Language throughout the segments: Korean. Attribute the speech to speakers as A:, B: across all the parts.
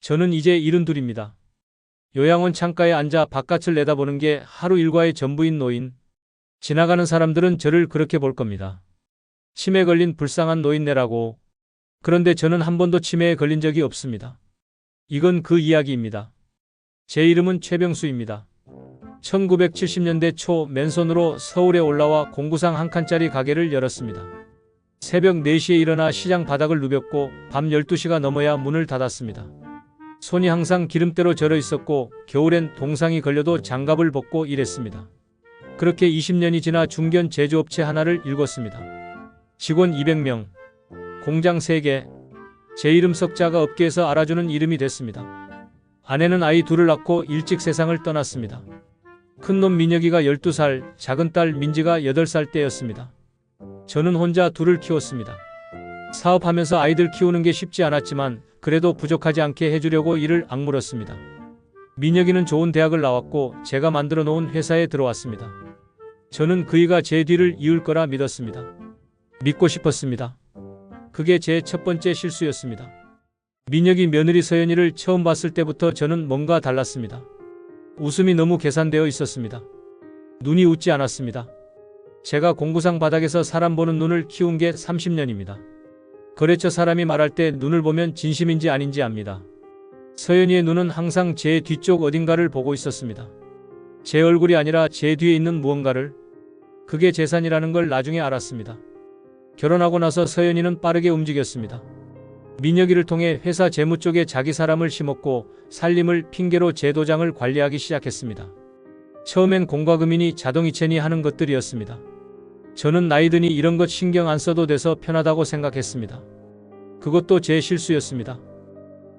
A: 저는 이제 72입니다. 요양원 창가에 앉아 바깥을 내다보는 게 하루 일과의 전부인 노인. 지나가는 사람들은 저를 그렇게 볼 겁니다. 치매 걸린 불쌍한 노인네라고. 그런데 저는 한 번도 치매에 걸린 적이 없습니다. 이건 그 이야기입니다. 제 이름은 최병수입니다. 1970년대 초 맨손으로 서울에 올라와 공구상 한 칸짜리 가게를 열었습니다. 새벽 4시에 일어나 시장 바닥을 누볐고 밤 12시가 넘어야 문을 닫았습니다. 손이 항상 기름때로 절어 있었고 겨울엔 동상이 걸려도 장갑을 벗고 일했습니다. 그렇게 20년이 지나 중견 제조업체 하나를 일궜습니다. 직원 200명, 공장 3개, 제 이름 석자가 업계에서 알아주는 이름이 됐습니다. 아내는 아이 둘을 낳고 일찍 세상을 떠났습니다. 큰놈 민혁이가 12살, 작은 딸 민지가 8살 때였습니다. 저는 혼자 둘을 키웠습니다. 사업하면서 아이들 키우는 게 쉽지 않았지만 그래도 부족하지 않게 해주려고 이를 악물었습니다. 민혁이는 좋은 대학을 나왔고 제가 만들어 놓은 회사에 들어왔습니다. 저는 그이가 제 뒤를 이을 거라 믿었습니다. 믿고 싶었습니다. 그게 제 첫 번째 실수였습니다. 민혁이 며느리 서연이를 처음 봤을 때부터 저는 뭔가 달랐습니다. 웃음이 너무 계산되어 있었습니다. 눈이 웃지 않았습니다. 제가 공구상 바닥에서 사람 보는 눈을 키운 게 30년입니다. 거래처 사람이 말할 때 눈을 보면 진심인지 아닌지 압니다. 서연이의 눈은 항상 제 뒤쪽 어딘가를 보고 있었습니다. 제 얼굴이 아니라 제 뒤에 있는 무언가를. 그게 재산이라는 걸 나중에 알았습니다. 결혼하고 나서 서연이는 빠르게 움직였습니다. 민혁이를 통해 회사 재무 쪽에 자기 사람을 심었고 살림을 핑계로 제 도장을 관리하기 시작했습니다. 처음엔 공과금이니 자동이체니 하는 것들이었습니다. 저는 나이 드니 이런 것 신경 안 써도 돼서 편하다고 생각했습니다. 그것도 제 실수였습니다.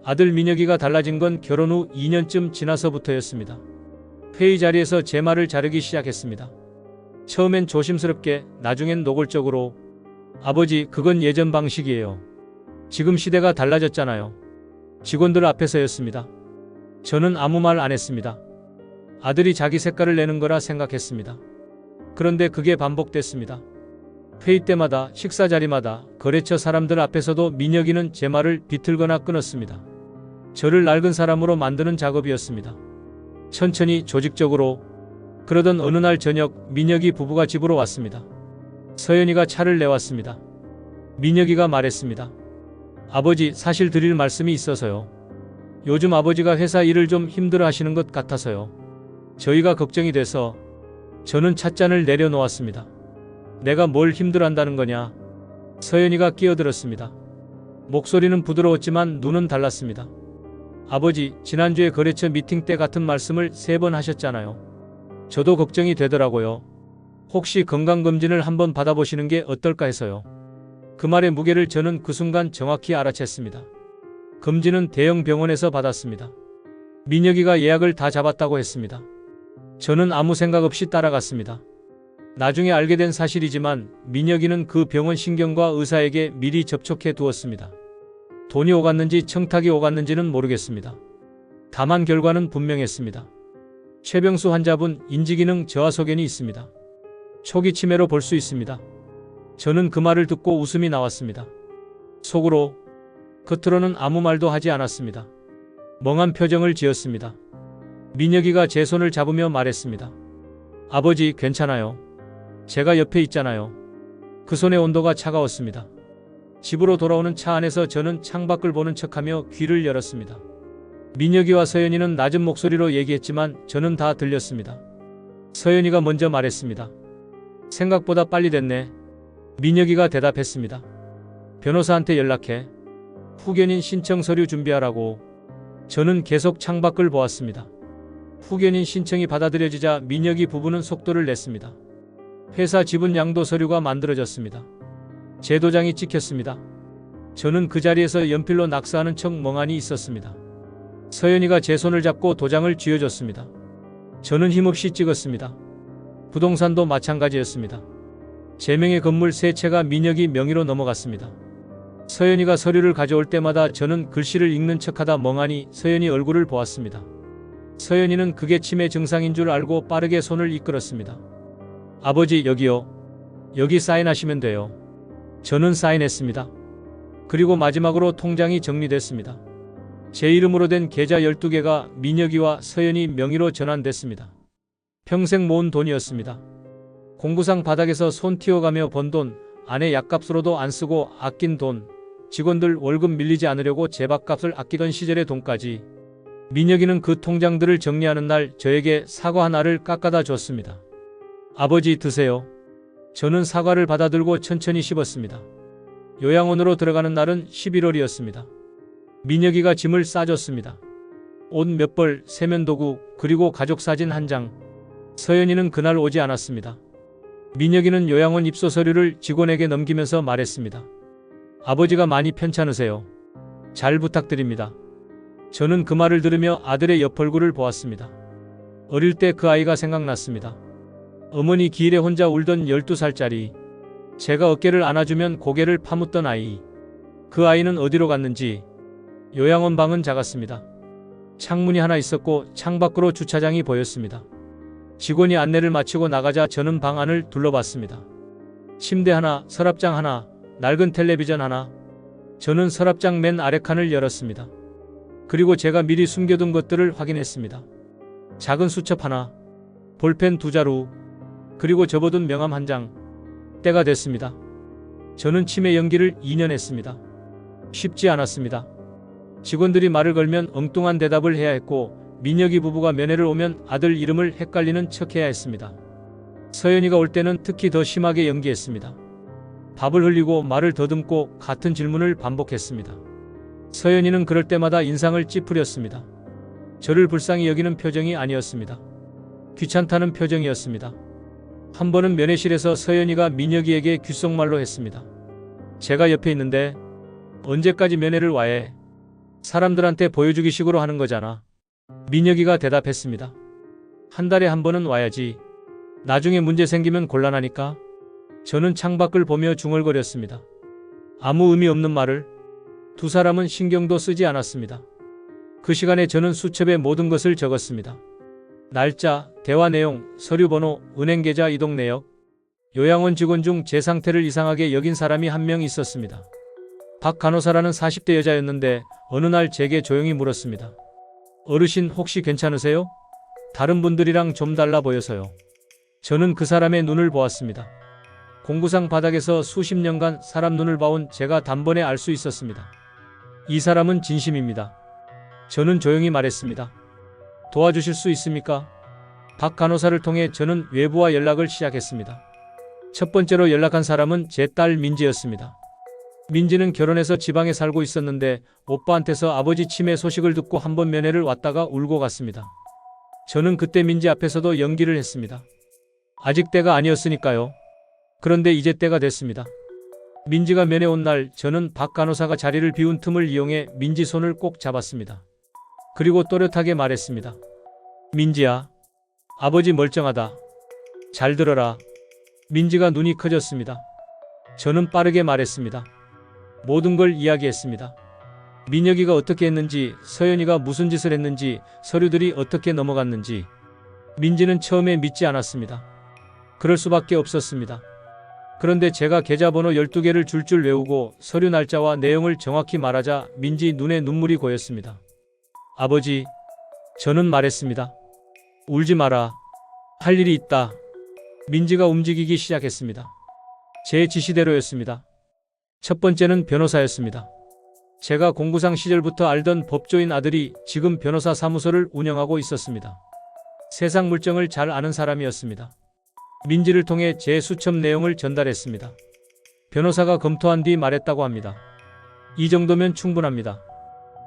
A: 아들 민혁이가 달라진 건 결혼 후 2년쯤 지나서부터였습니다. 회의 자리에서 제 말을 자르기 시작했습니다. 처음엔 조심스럽게, 나중엔 노골적으로. 아버지, 그건 예전 방식이에요. 지금 시대가 달라졌잖아요. 직원들 앞에서였습니다. 저는 아무 말 안 했습니다. 아들이 자기 색깔을 내는 거라 생각했습니다. 그런데 그게 반복됐습니다. 회의 때마다, 식사 자리마다, 거래처 사람들 앞에서도 민혁이는 제 말을 비틀거나 끊었습니다. 저를 낡은 사람으로 만드는 작업이었습니다. 천천히, 조직적으로. 그러던 어느 날 저녁 민혁이 부부가 집으로 왔습니다. 서연이가 차를 내왔습니다. 민혁이가 말했습니다. 아버지, 사실 드릴 말씀이 있어서요. 요즘 아버지가 회사 일을 좀 힘들어 하시는 것 같아서요. 저희가 걱정이 돼서. 저는 찻잔을 내려놓았습니다. 내가 뭘 힘들어한다는 거냐? 서연이가 끼어들었습니다. 목소리는 부드러웠지만 눈은 달랐습니다. 아버지, 지난주에 거래처 미팅 때 같은 말씀을 3번 하셨잖아요. 저도 걱정이 되더라고요. 혹시 건강검진을 한번 받아보시는 게 어떨까 해서요. 그 말의 무게를 저는 그 순간 정확히 알아챘습니다. 검진은 대형 병원에서 받았습니다. 민혁이가 예약을 다 잡았다고 했습니다. 저는 아무 생각 없이 따라갔습니다. 나중에 알게 된 사실이지만 민혁이는 그 병원 신경과 의사에게 미리 접촉해 두었습니다. 돈이 오갔는지 청탁이 오갔는지는 모르겠습니다. 다만 결과는 분명했습니다. 최병수 환자분 인지기능 저하 소견이 있습니다. 초기 치매로 볼 수 있습니다. 저는 그 말을 듣고 웃음이 나왔습니다. 속으로, 겉으로는 아무 말도 하지 않았습니다. 멍한 표정을 지었습니다. 민혁이가 제 손을 잡으며 말했습니다. 아버지, 괜찮아요. 제가 옆에 있잖아요. 그 손의 온도가 차가웠습니다. 집으로 돌아오는 차 안에서 저는 창밖을 보는 척하며 귀를 열었습니다. 민혁이와 서연이는 낮은 목소리로 얘기했지만 저는 다 들렸습니다. 서연이가 먼저 말했습니다. 생각보다 빨리 됐네. 민혁이가 대답했습니다. 변호사한테 연락해. 후견인 신청 서류 준비하라고. 저는 계속 창밖을 보았습니다. 후견인 신청이 받아들여지자 민혁이 부부는 속도를 냈습니다. 회사 지분 양도 서류가 만들어졌습니다. 제 도장이 찍혔습니다. 저는 그 자리에서 연필로 낙서하는 척 멍하니 있었습니다. 서연이가 제 손을 잡고 도장을 쥐어줬습니다. 저는 힘없이 찍었습니다. 부동산도 마찬가지였습니다. 제 명의 건물 3채가 민혁이 명의로 넘어갔습니다. 서연이가 서류를 가져올 때마다 저는 글씨를 읽는 척하다 멍하니 서연이 얼굴을 보았습니다. 서연이는 그게 치매 증상인 줄 알고 빠르게 손을 이끌었습니다. 아버지, 여기요. 여기 사인하시면 돼요. 저는 사인했습니다. 그리고 마지막으로 통장이 정리됐습니다. 제 이름으로 된 계좌 12개가 민혁이와 서연이 명의로 전환됐습니다. 평생 모은 돈이었습니다. 공구상 바닥에서 손 튀어가며 번 돈, 아내 약값으로도 안 쓰고 아낀 돈, 직원들 월급 밀리지 않으려고 제밥값을 아끼던 시절의 돈까지. 민혁이는 그 통장들을 정리하는 날 저에게 사과 하나를 깎아다 줬습니다. 아버지 드세요. 저는 사과를 받아들고 천천히 씹었습니다. 요양원으로 들어가는 날은 11월이었습니다. 민혁이가 짐을 싸줬습니다. 옷 몇 벌, 세면도구, 그리고 가족사진 한 장. 서연이는 그날 오지 않았습니다. 민혁이는 요양원 입소 서류를 직원에게 넘기면서 말했습니다. 아버지가 많이 편찮으세요. 잘 부탁드립니다. 저는 그 말을 들으며 아들의 옆 얼굴을 보았습니다. 어릴 때 그 아이가 생각났습니다. 어머니 길에 혼자 울던 12살짜리. 제가 어깨를 안아주면 고개를 파묻던 아이. 그 아이는 어디로 갔는지. 요양원 방은 작았습니다. 창문이 하나 있었고 창밖으로 주차장이 보였습니다. 직원이 안내를 마치고 나가자 저는 방 안을 둘러봤습니다. 침대 하나, 서랍장 하나, 낡은 텔레비전 하나. 저는 서랍장 맨 아래 칸을 열었습니다. 그리고 제가 미리 숨겨둔 것들을 확인했습니다. 작은 수첩 하나, 볼펜 2자루, 그리고 접어둔 명함 한 장. 때가 됐습니다. 저는 치매 연기를 2년 했습니다. 쉽지 않았습니다. 직원들이 말을 걸면 엉뚱한 대답을 해야 했고 민혁이 부부가 면회를 오면 아들 이름을 헷갈리는 척해야 했습니다. 서연이가 올 때는 특히 더 심하게 연기했습니다. 밥을 흘리고 말을 더듬고 같은 질문을 반복했습니다. 서연이는 그럴 때마다 인상을 찌푸렸습니다. 저를 불쌍히 여기는 표정이 아니었습니다. 귀찮다는 표정이었습니다. 한 번은 면회실에서 서연이가 민혁이에게 귓속말로 했습니다. 제가 옆에 있는데 언제까지 면회를 와해? 사람들한테 보여주기 식으로 하는 거잖아. 민혁이가 대답했습니다. 한 달에 한 번은 와야지. 나중에 문제 생기면 곤란하니까. 저는 창밖을 보며 중얼거렸습니다. 아무 의미 없는 말을. 두 사람은 신경도 쓰지 않았습니다. 그 시간에 저는 수첩에 모든 것을 적었습니다. 날짜, 대화 내용, 서류 번호, 은행 계좌 이동 내역. 요양원 직원 중 제 상태를 이상하게 여긴 사람이 한 명 있었습니다. 박 간호사라는 40대 여자였는데 어느 날 제게 조용히 물었습니다. 어르신 혹시 괜찮으세요? 다른 분들이랑 좀 달라 보여서요. 저는 그 사람의 눈을 보았습니다. 공구상 바닥에서 수십 년간 사람 눈을 봐온 제가 단번에 알 수 있었습니다. 이 사람은 진심입니다. 저는 조용히 말했습니다. 도와주실 수 있습니까? 박 간호사를 통해 저는 외부와 연락을 시작했습니다. 첫 번째로 연락한 사람은 제 딸 민지였습니다. 민지는 결혼해서 지방에 살고 있었는데 오빠한테서 아버지 치매 소식을 듣고 한번 면회를 왔다가 울고 갔습니다. 저는 그때 민지 앞에서도 연기를 했습니다. 아직 때가 아니었으니까요. 그런데 이제 때가 됐습니다. 민지가 면회 온 날 저는 박 간호사가 자리를 비운 틈을 이용해 민지 손을 꼭 잡았습니다. 그리고 또렷하게 말했습니다. 민지야, 아버지 멀쩡하다. 잘 들어라. 민지가 눈이 커졌습니다. 저는 빠르게 말했습니다. 모든 걸 이야기했습니다. 민혁이가 어떻게 했는지, 서연이가 무슨 짓을 했는지, 서류들이 어떻게 넘어갔는지. 민지는 처음에 믿지 않았습니다. 그럴 수밖에 없었습니다. 그런데 제가 계좌번호 12개를 줄줄 외우고 서류 날짜와 내용을 정확히 말하자 민지 눈에 눈물이 고였습니다. 아버지, 저는 말했습니다. 울지 마라. 할 일이 있다. 민지가 움직이기 시작했습니다. 제 지시대로였습니다. 첫 번째는 변호사였습니다. 제가 공구상 시절부터 알던 법조인 아들이 지금 변호사 사무소를 운영하고 있었습니다. 세상 물정을 잘 아는 사람이었습니다. 민지를 통해 제 수첩 내용을 전달했습니다. 변호사가 검토한 뒤 말했다고 합니다. 이 정도면 충분합니다.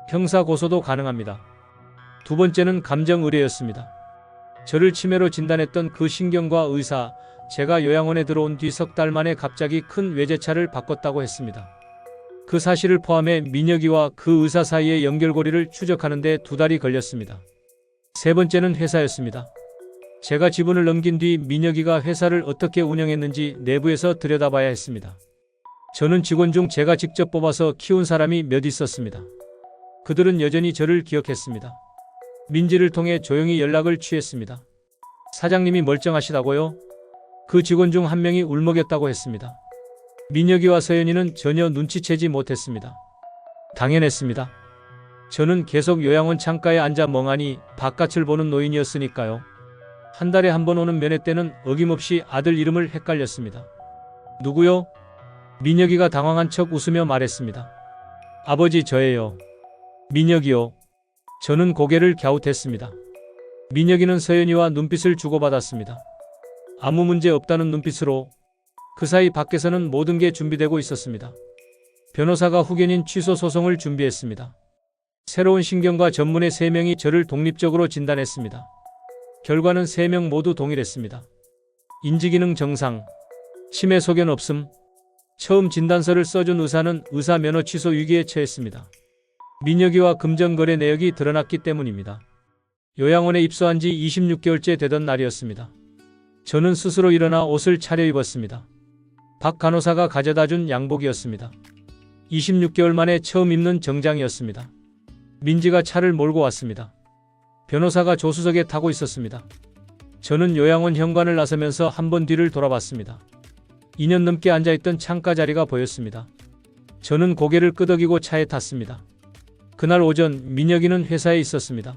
A: 형사 고소도 가능합니다. 두 번째는 감정 의뢰였습니다. 저를 치매로 진단했던 그 신경과 의사, 제가 요양원에 들어온 뒤 석 달 만에 갑자기 큰 외제차를 바꿨다고 했습니다. 그 사실을 포함해 민혁이와 그 의사 사이의 연결고리를 추적하는 데 2달이 걸렸습니다. 세 번째는 회사였습니다. 제가 지분을 넘긴 뒤 민혁이가 회사를 어떻게 운영했는지 내부에서 들여다봐야 했습니다. 저는 직원 중 제가 직접 뽑아서 키운 사람이 몇 있었습니다. 그들은 여전히 저를 기억했습니다. 민지를 통해 조용히 연락을 취했습니다. 사장님이 멀쩡하시다고요? 그 직원 중 한 명이 울먹였다고 했습니다. 민혁이와 서연이는 전혀 눈치채지 못했습니다. 당연했습니다. 저는 계속 요양원 창가에 앉아 멍하니 바깥을 보는 노인이었으니까요. 한 달에 한 번 오는 면회 때는 어김없이 아들 이름을 헷갈렸습니다. 누구요? 민혁이가 당황한 척 웃으며 말했습니다. 아버지, 저예요. 민혁이요. 저는 고개를 갸웃했습니다. 민혁이는 서연이와 눈빛을 주고받았습니다. 아무 문제 없다는 눈빛으로. 그 사이 밖에서는 모든 게 준비되고 있었습니다. 변호사가 후견인 취소 소송을 준비했습니다. 새로운 신경과 전문의 3명이 저를 독립적으로 진단했습니다. 결과는 3명 모두 동일했습니다. 인지기능 정상, 치매 소견 없음. 처음 진단서를 써준 의사는 의사 면허 취소 위기에 처했습니다. 민혁이와 금전거래 내역이 드러났기 때문입니다. 요양원에 입소한 지 26개월째 되던 날이었습니다. 저는 스스로 일어나 옷을 차려입었습니다. 박 간호사가 가져다준 양복이었습니다. 26개월 만에 처음 입는 정장이었습니다. 민지가 차를 몰고 왔습니다. 변호사가 조수석에 타고 있었습니다. 저는 요양원 현관을 나서면서 한 번 뒤를 돌아봤습니다. 2년 넘게 앉아있던 창가 자리가 보였습니다. 저는 고개를 끄덕이고 차에 탔습니다. 그날 오전 민혁이는 회사에 있었습니다.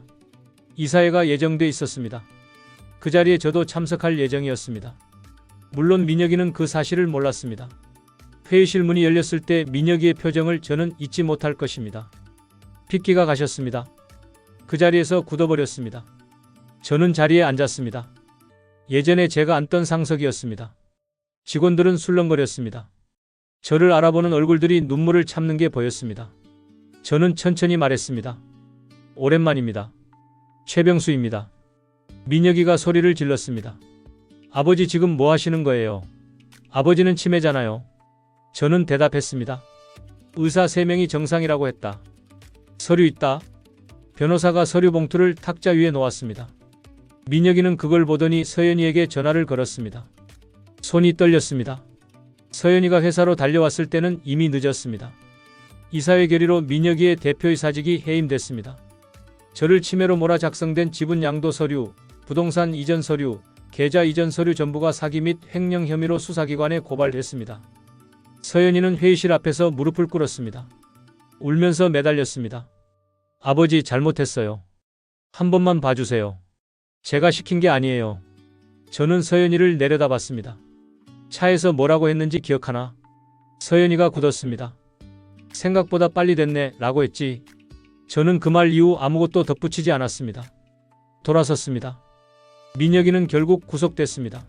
A: 이사회가 예정돼 있었습니다. 그 자리에 저도 참석할 예정이었습니다. 물론 민혁이는 그 사실을 몰랐습니다. 회의실 문이 열렸을 때 민혁이의 표정을 저는 잊지 못할 것입니다. 핏기가 가셨습니다. 그 자리에서 굳어버렸습니다. 저는 자리에 앉았습니다. 예전에 제가 앉던 상석이었습니다. 직원들은 술렁거렸습니다. 저를 알아보는 얼굴들이 눈물을 참는 게 보였습니다. 저는 천천히 말했습니다. 오랜만입니다. 최병수입니다. 민혁이가 소리를 질렀습니다. 아버지, 지금 뭐 하시는 거예요? 아버지는 치매잖아요. 저는 대답했습니다. 의사 3명이 정상이라고 했다. 서류 있다. 변호사가 서류 봉투를 탁자 위에 놓았습니다. 민혁이는 그걸 보더니 서연이에게 전화를 걸었습니다. 손이 떨렸습니다. 서연이가 회사로 달려왔을 때는 이미 늦었습니다. 이사회 결의로 민혁이의 대표이사직이 해임됐습니다. 저를 치매로 몰아 작성된 지분 양도 서류, 부동산 이전 서류, 계좌 이전 서류 전부가 사기 및 횡령 혐의로 수사기관에 고발했습니다. 서연이는 회의실 앞에서 무릎을 꿇었습니다. 울면서 매달렸습니다. 아버지, 잘못했어요. 한 번만 봐주세요. 제가 시킨 게 아니에요. 저는 서연이를 내려다봤습니다. 차에서 뭐라고 했는지 기억하나? 서연이가 굳었습니다. 생각보다 빨리 됐네 라고 했지. 저는 그 말 이후 아무것도 덧붙이지 않았습니다. 돌아섰습니다. 민혁이는 결국 구속됐습니다.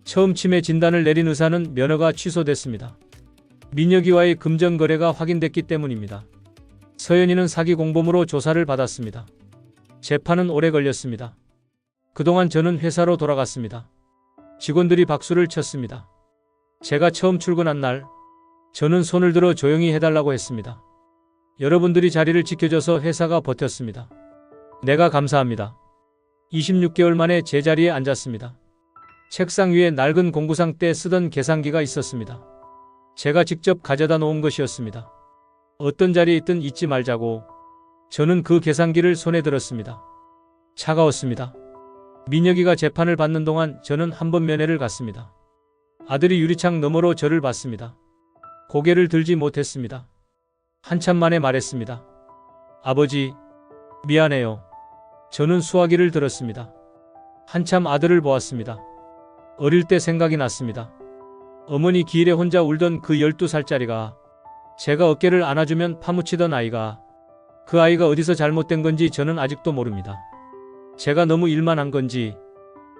A: 처음 치매 진단을 내린 의사는 면허가 취소됐습니다. 민혁이와의 금전거래가 확인됐기 때문입니다. 서연이는 사기 공범으로 조사를 받았습니다. 재판은 오래 걸렸습니다. 그동안 저는 회사로 돌아갔습니다. 직원들이 박수를 쳤습니다. 제가 처음 출근한 날, 저는 손을 들어 조용히 해달라고 했습니다. 여러분들이 자리를 지켜줘서 회사가 버텼습니다. 내가 감사합니다. 26개월 만에 제자리에 앉았습니다. 책상 위에 낡은 공구상 때 쓰던 계산기가 있었습니다. 제가 직접 가져다 놓은 것이었습니다. 어떤 자리에 있든 잊지 말자고. 저는 그 계산기를 손에 들었습니다. 차가웠습니다. 민혁이가 재판을 받는 동안 저는 한 번 면회를 갔습니다. 아들이 유리창 너머로 저를 봤습니다. 고개를 들지 못했습니다. 한참 만에 말했습니다. 아버지, 미안해요. 저는 수화기를 들었습니다. 한참 아들을 보았습니다. 어릴 때 생각이 났습니다. 어머니 기일에 혼자 울던 그 12살짜리가, 제가 어깨를 안아주면 파묻히던 아이가, 그 아이가 어디서 잘못된 건지 저는 아직도 모릅니다. 제가 너무 일만 한 건지,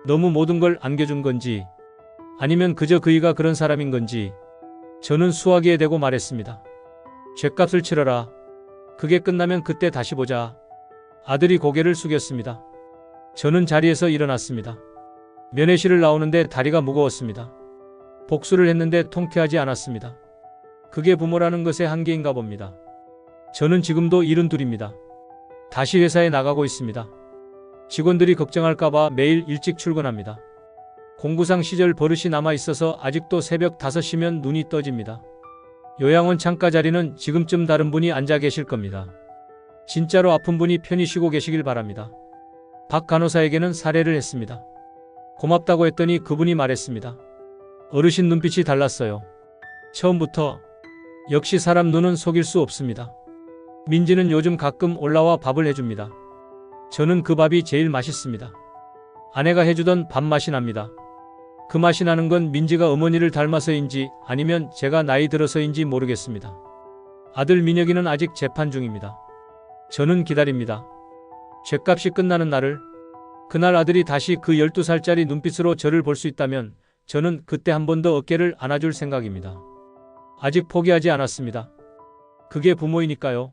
A: 너무 모든 걸 안겨준 건지, 아니면 그저 그이가 그런 사람인 건지. 저는 수화기에 대고 말했습니다. 죗값을 치러라. 그게 끝나면 그때 다시 보자. 아들이 고개를 숙였습니다. 저는 자리에서 일어났습니다. 면회실을 나오는데 다리가 무거웠습니다. 복수를 했는데 통쾌하지 않았습니다. 그게 부모라는 것의 한계인가 봅니다. 저는 지금도 72입니다. 다시 회사에 나가고 있습니다. 직원들이 걱정할까봐 매일 일찍 출근합니다. 공구상 시절 버릇이 남아있어서 아직도 새벽 5시면 눈이 떠집니다. 요양원 창가 자리는 지금쯤 다른 분이 앉아 계실 겁니다. 진짜로 아픈 분이 편히 쉬고 계시길 바랍니다. 박 간호사에게는 사례를 했습니다. 고맙다고 했더니 그분이 말했습니다. 어르신 눈빛이 달랐어요. 처음부터. 역시 사람 눈은 속일 수 없습니다. 민지는 요즘 가끔 올라와 밥을 해줍니다. 저는 그 밥이 제일 맛있습니다. 아내가 해주던 밥 맛이 납니다. 그 맛이 나는 건 민지가 어머니를 닮아서인지 아니면 제가 나이 들어서인지 모르겠습니다. 아들 민혁이는 아직 재판 중입니다. 저는 기다립니다. 죗값이 끝나는 날을. 그날 아들이 다시 그 12살짜리 눈빛으로 저를 볼 수 있다면 저는 그때 한 번 더 어깨를 안아줄 생각입니다. 아직 포기하지 않았습니다. 그게 부모이니까요.